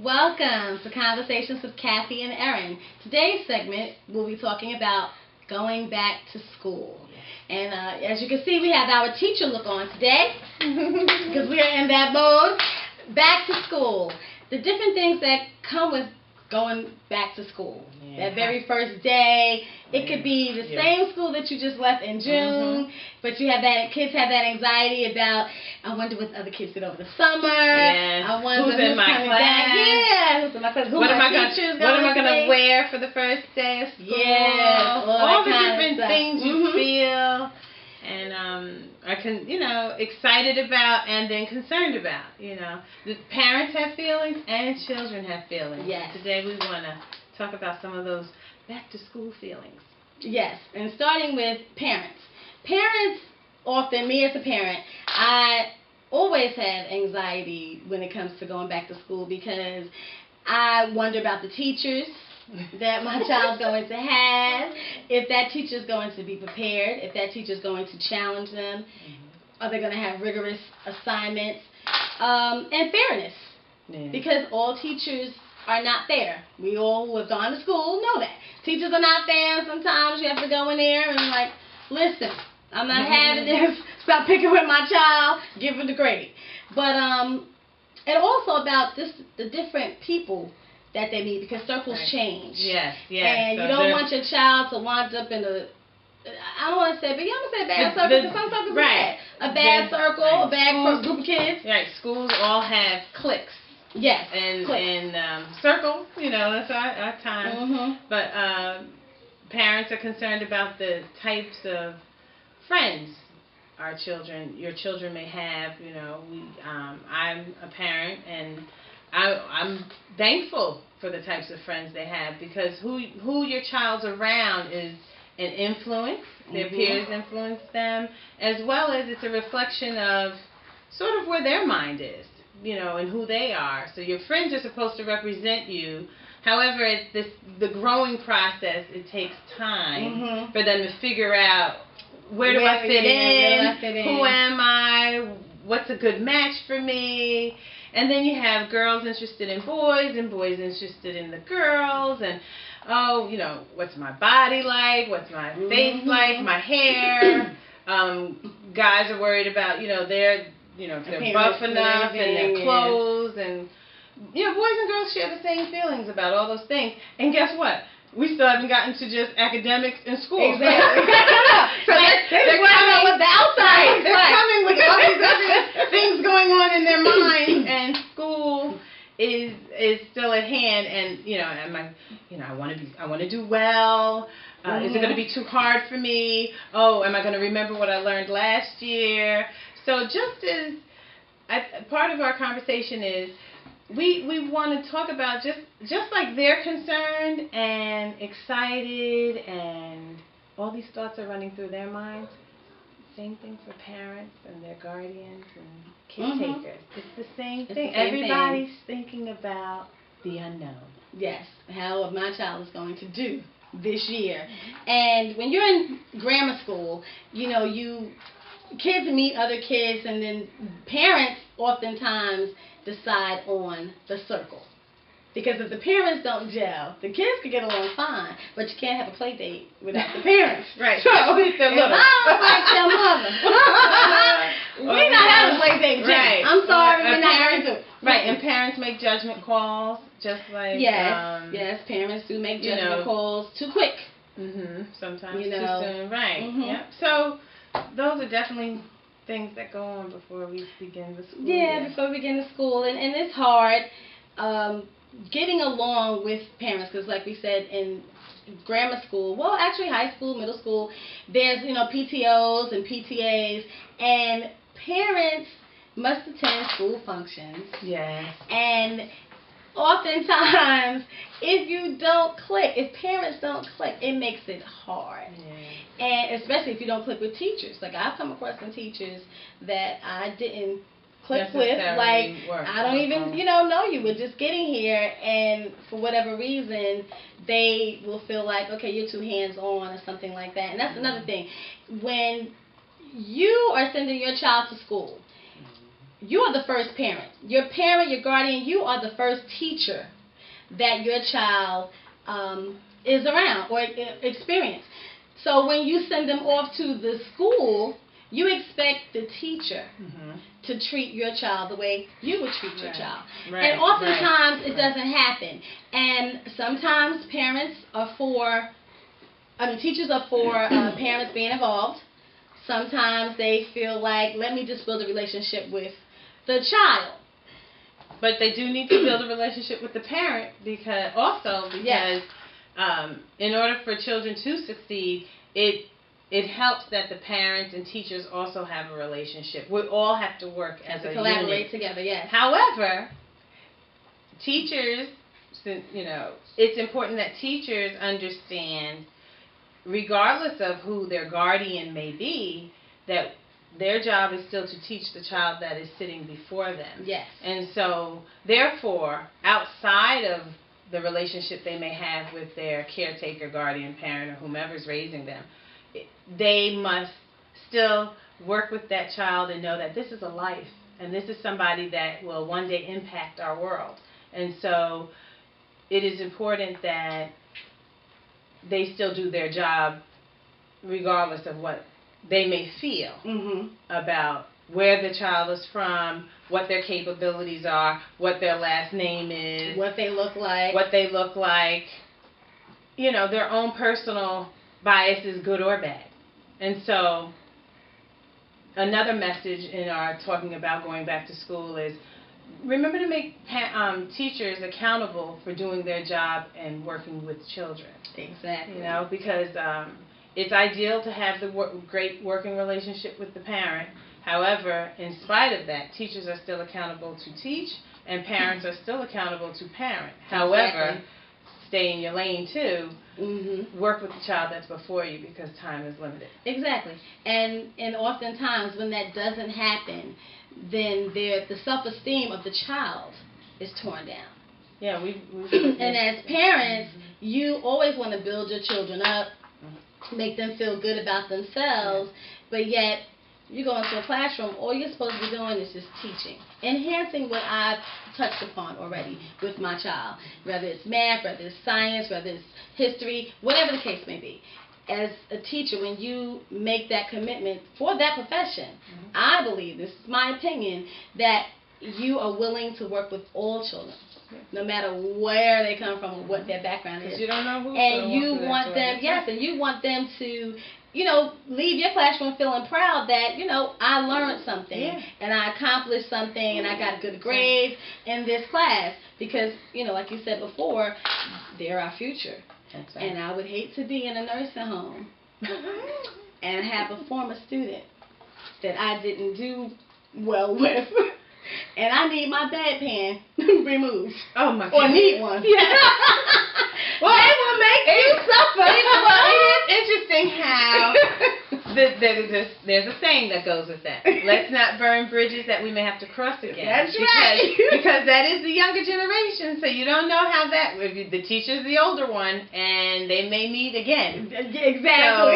Welcome to Conversations with Cathy and Erin. Today's segment, we'll be talking about going back to school. And as you can see, we have our teacher look on today because we are in that mode. Back to school. The different things that come with going back to school. That very first day. It could be the same school that you just left in June, but you have that, kids have that anxiety about, I wonder what other kids did over the summer. I wonder who's in my class. Who's in my class. What am I going to wear for the first day of school? All the different things you feel. And I can, excited about and then concerned about. The parents have feelings and children have feelings. Yes. Today we want to talk about some of those back to school feelings. Yes, and starting with parents. Parents, often, me as a parent, I always have anxiety when it comes to going back to school because I wonder about the teachers that my child's going to have, if that teacher's going to be prepared, if that teacher's going to challenge them, are they going to have rigorous assignments, and fairness, because all teachers are not fair. We all who have gone to school know that. Teachers are not fair, and sometimes you have to go in there and listen, I'm not having this, stop picking with my child, give her the grade. But, and also about the different people that they meet, because circles change. Yes. And so you don't want your child to wind up in I don't want to say, but I'm going to say a bad circle, because some circles are bad. A bad circle, a bad group of kids. Right, schools all have cliques. Yes, and circle, that's our time. But parents are concerned about the types of friends your children may have. I'm a parent, and I'm thankful for the types of friends they have, because who your child's around is an influence. Their peers influence them, as well as it's a reflection of sort of where their mind is, and who they are. So your friends are supposed to represent you. However, the growing process, it takes time for them to figure out where do I fit in, who am I, what's a good match for me. And then you have girls interested in boys and boys interested in the girls, and what's my body like, what's my face like, my hair. Guys are worried about, if they're buff enough and their clothes, and boys and girls share the same feelings about all those things. And guess what? We still haven't gotten to just academics in school. Exactly. So they're coming with the outside. They're coming with all these other things going on in their mind, and school is still at hand. And I want to do well. Is it going to be too hard for me? Oh, am I going to remember what I learned last year? So just as part of our conversation is, we want to talk about just like they're concerned and excited, and all these thoughts are running through their minds. Same thing for parents and their guardians and caretakers. It's the same thing. Everybody's thinking about the unknown. Yes, how my child is going to do this year. And when you're in grammar school, kids meet other kids, and then parents oftentimes decide on the circle. Because if the parents don't gel, the kids could get along fine, but you can't have a play date without the parents. Right. So, if I don't like their mother, we're not having a play date. Right. I'm Right, and parents make judgment calls, just like yes, parents do make judgment calls too quick. Sometimes too soon. Right. Yep. So those are definitely things that go on before we begin the school. Yeah, before we begin the school, and it's hard getting along with parents, because like we said in grammar school, well, actually high school, middle school, there's PTOs and PTAs, and parents must attend school functions. Yes. And oftentimes, if you don't click, if parents don't click, it makes it hard. Yeah. And especially if you don't click with teachers. Like, I've come across some teachers that I didn't click with. Like, I don't even, know you. We're just getting here, and for whatever reason, they will feel like, okay, you're too hands-on or something like that. And that's another thing. When you are sending your child to school, you are the first parent. Your parent, your guardian, you are the first teacher that your child is around or experience. So when you send them off to the school, you expect the teacher to treat your child the way you would treat your child. Right. And oftentimes it doesn't happen. And sometimes teachers are for parents being involved. Sometimes they feel like, let me just build a relationship with the child. But they do need to build a relationship with the parent because in order for children to succeed, it helps that the parents and teachers also have a relationship. We all have to work as a collaborate unit together. Yes. However, teachers, it's important that teachers understand, regardless of who their guardian may be, that their job is still to teach the child that is sitting before them. Yes. And so, therefore, outside of the relationship they may have with their caretaker, guardian, parent, or whomever's raising them, they must still work with that child and know that this is a life, and this is somebody that will one day impact our world. And so, it is important that they still do their job regardless of what they may feel about where the child is from, what their capabilities are, what their last name is, what they look like, their own personal biases, good or bad. And so another message in our talking about going back to school is remember to make teachers accountable for doing their job and working with children. Exactly. Because it's ideal to have the great working relationship with the parent. However, in spite of that, teachers are still accountable to teach, and parents are still accountable to parent. However, stay in your lane too. Work with the child that's before you because time is limited. Exactly. And oftentimes when that doesn't happen, then the self-esteem of the child is torn down. Yeah, and as parents, you always want to build your children up, make them feel good about themselves, but yet you go into a classroom, all you're supposed to be doing is just teaching, enhancing what I've touched upon already with my child, whether it's math, whether it's science, whether it's history, whatever the case may be. As a teacher, when you make that commitment for that profession, I believe, this is my opinion, that you are willing to work with all children, no matter where they come from or what their background is. Because you don't know who's and you want them, and you want them to, leave your classroom feeling proud that, I learned something and I accomplished something and I got a good grade in this class. Because, like you said before, they're our future. That's right. And I would hate to be in a nursing home and have a former student that I didn't do well with, and I need my bedpan removed. Oh my God. Or need one. Yeah. Well, it will make you suffer. Well, it is interesting how there's a saying that goes with that. Let's not burn bridges that we may have to cross again. That's right. Because that is the younger generation, so you don't know how that. The teacher's the older one, and they may meet again. Exactly. So,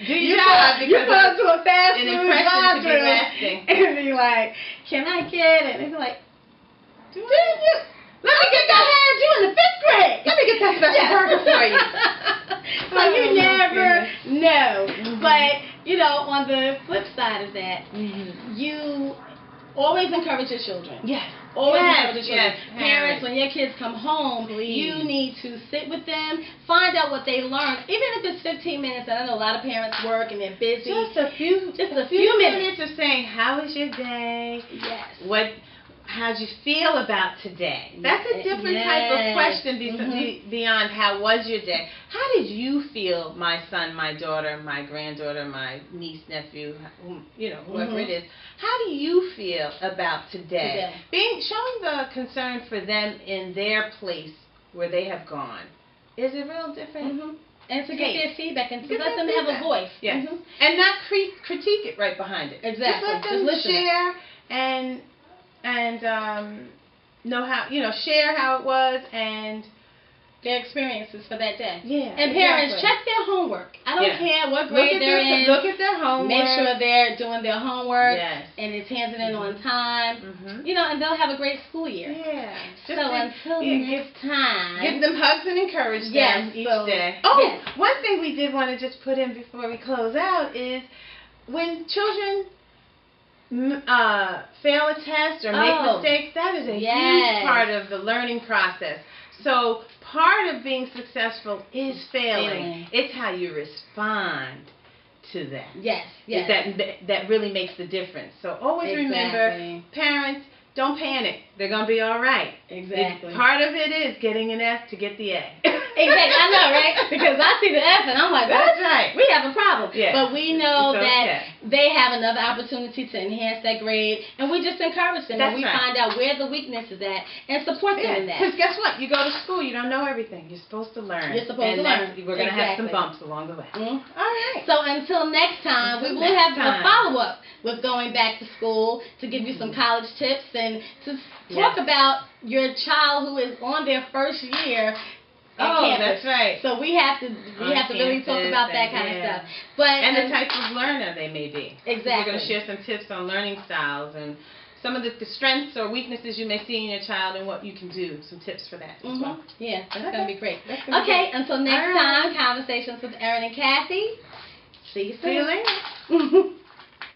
do your job because you go to a fast an food impression to be drive-thru lasting. and be like, "Can I get it?" And they're like, "Do you? Let me get that. I had you in the 5th grade. Let me get that special burger for you." So you never know. But, on the flip side of that, you always encourage your children. Yes. Always Yes, encourage your children. yes. Parents, when your kids come home, Please. you need to sit with them, find out what they learned, even if it's 15 minutes. And I know a lot of parents work and they're busy. Just a few minutes of saying, how was your day? Yes. How'd you feel about today? That's a different type of question beyond how was your day. How did you feel, my son, my daughter, my granddaughter, my niece, nephew, whoever it is. How do you feel about today? Showing the concern for them in their place where they have gone is a real different and to get their feedback and to let them have a voice. Yes. And not critique it right behind it. Exactly. Just let them share and know how, share how it was and their experiences for that day. Yeah. And parents, check their homework. I don't care what grade they're in. Look at their homework. Make sure they're doing their homework. Yes. And it's handed in on time. And they'll have a great school year. Yeah. So until next time. Give them hugs and encourage them each day. Oh, one thing we did want to just put in before we close out is when children fail a test or make mistakes, that is a huge part of the learning process. So part of being successful is failing. It's how you respond to that. Yes. That really makes the difference. So always remember, parents, don't panic. They're going to be all right. Exactly. Part of it is getting an F to get the A. Exactly. I know, right? Because I see the F and I'm like, that's right. We have a problem. Yeah. But we know that they have another opportunity to enhance that grade, and we just encourage them. And we find out where the weakness is at and support them in that. Because guess what? You go to school, you don't know everything. You're supposed to learn. You're supposed to learn. We're going to have some bumps along the way. All right. So until next time, we will have a follow-up with going back to school to give you some college tips and to talk about your child who is on their first year at campus. That's right. So we have to really talk about that kind of stuff. And the type of learner they may be. Exactly. We're going to share some tips on learning styles and some of the strengths or weaknesses you may see in your child and what you can do. Some tips for that as well. Yeah, that's going to be great. Okay, until next time, Conversations with Erin and Cathy. See you soon. See you later.